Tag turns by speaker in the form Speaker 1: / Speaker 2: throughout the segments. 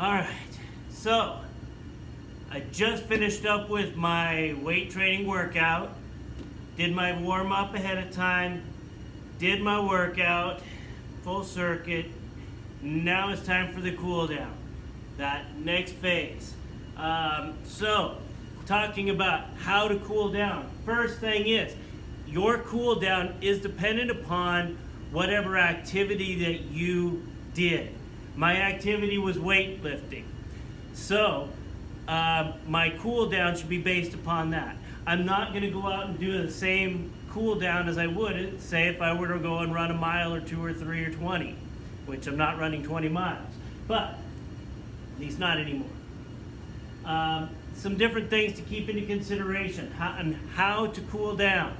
Speaker 1: All right, so I just finished up with my weight training workout, did my warm up ahead of time, did my workout, full circuit. Now it's time for the cool down, that next phase. So, talking about how to cool down. First thing is, your cool down is dependent upon whatever activity that you did. My activity was weightlifting. So, my cool down should be based upon that. I'm not going to go out and do the same cool down as I would, say, if I were to go and run a mile or 2 or 3 or 20, which I'm not running 20 miles, but at least not anymore. Some different things to keep into consideration and how to cool down.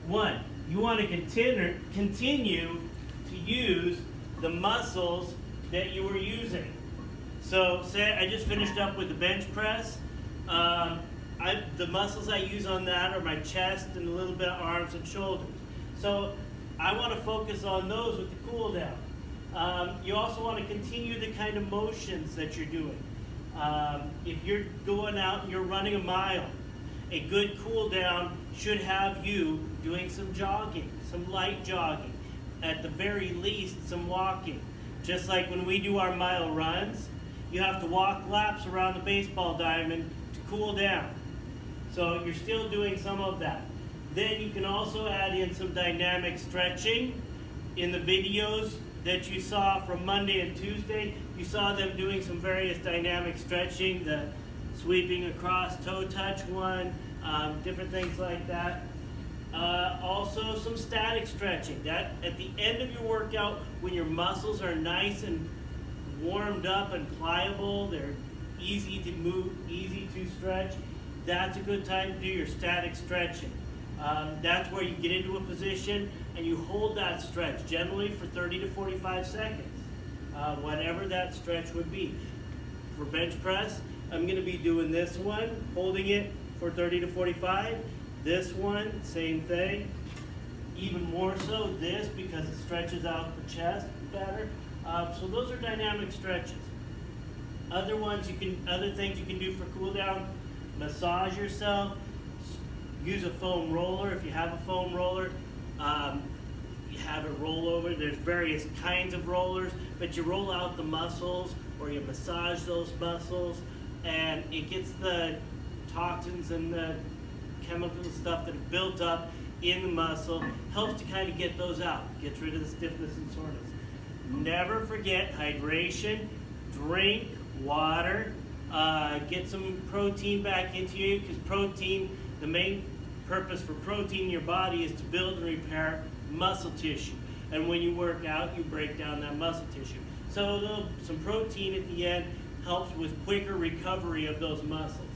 Speaker 1: One, you want to continue to use the muscles that you were using. So say I just finished up with the bench press. The muscles I use on that are my chest and a little bit of arms and shoulders. So I want to focus on those with the cool down. You also want to continue the kind of motions that you're doing. If you're going out and you're running a mile, a good cool down should have you doing some jogging, some light jogging, at the very least some walking. Just like when we do our mile runs, you have to walk laps around the baseball diamond to cool down. So you're still doing some of that. Then you can also add in some dynamic stretching. In the videos that you saw from Monday and Tuesday, you saw them doing some various dynamic stretching, the sweeping across toe touch one, different things like that. Also some static stretching. That at the end of your workout, when your muscles are nice and warmed up and pliable, they're easy to move, easy to stretch, that's a good time to do your static stretching. That's where you get into a position and you hold that stretch, generally for 30 to 45 seconds, whatever that stretch would be. For bench press, I'm going to be doing this one, holding it for 30 to 45. This one, same thing. Even more so this, because it stretches out the chest better. So those are dynamic stretches. Other things you can do for cool down: massage yourself. Use a foam roller if you have a foam roller. You have it roll over. There's various kinds of rollers, but you roll out the muscles or you massage those muscles, and it gets the toxins and the chemical stuff that are built up in the muscle, helps to kind of get those out, gets rid of the stiffness and soreness. Never forget hydration, drink water, get some protein back into you, because protein, the main purpose for protein in your body is to build and repair muscle tissue. And when you work out, you break down that muscle tissue. So some protein at the end helps with quicker recovery of those muscles.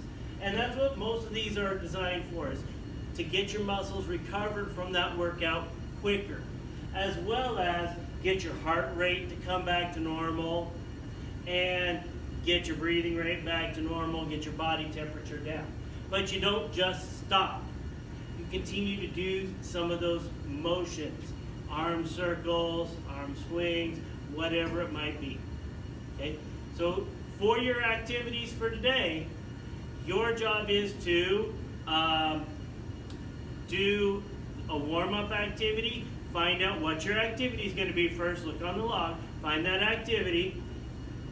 Speaker 1: And that's what most of these are designed for, is to get your muscles recovered from that workout quicker, as well as get your heart rate to come back to normal and get your breathing rate back to normal, get your body temperature down. But you don't just stop. You continue to do some of those motions, arm circles, arm swings, whatever it might be. Okay? So for your activities for today, your job is to do a warm-up activity, find out what your activity is going to be first, look on the log, find that activity,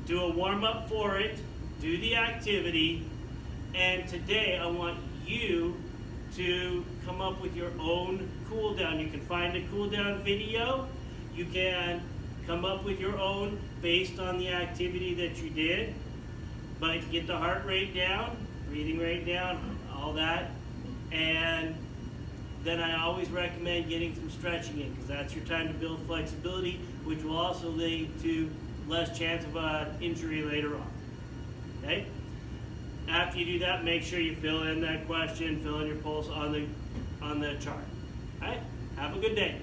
Speaker 1: do a warm-up for it, do the activity, and today I want you to come up with your own cool down. You can find a cool down video, you can come up with your own based on the activity that you did, but get the heart rate down, breathing rate down, all that, and then I always recommend getting some stretching in, because that's your time to build flexibility, which will also lead to less chance of an injury later on. Okay? After you do that, make sure you fill in that question, fill in your pulse on the chart. All right? Have a good day.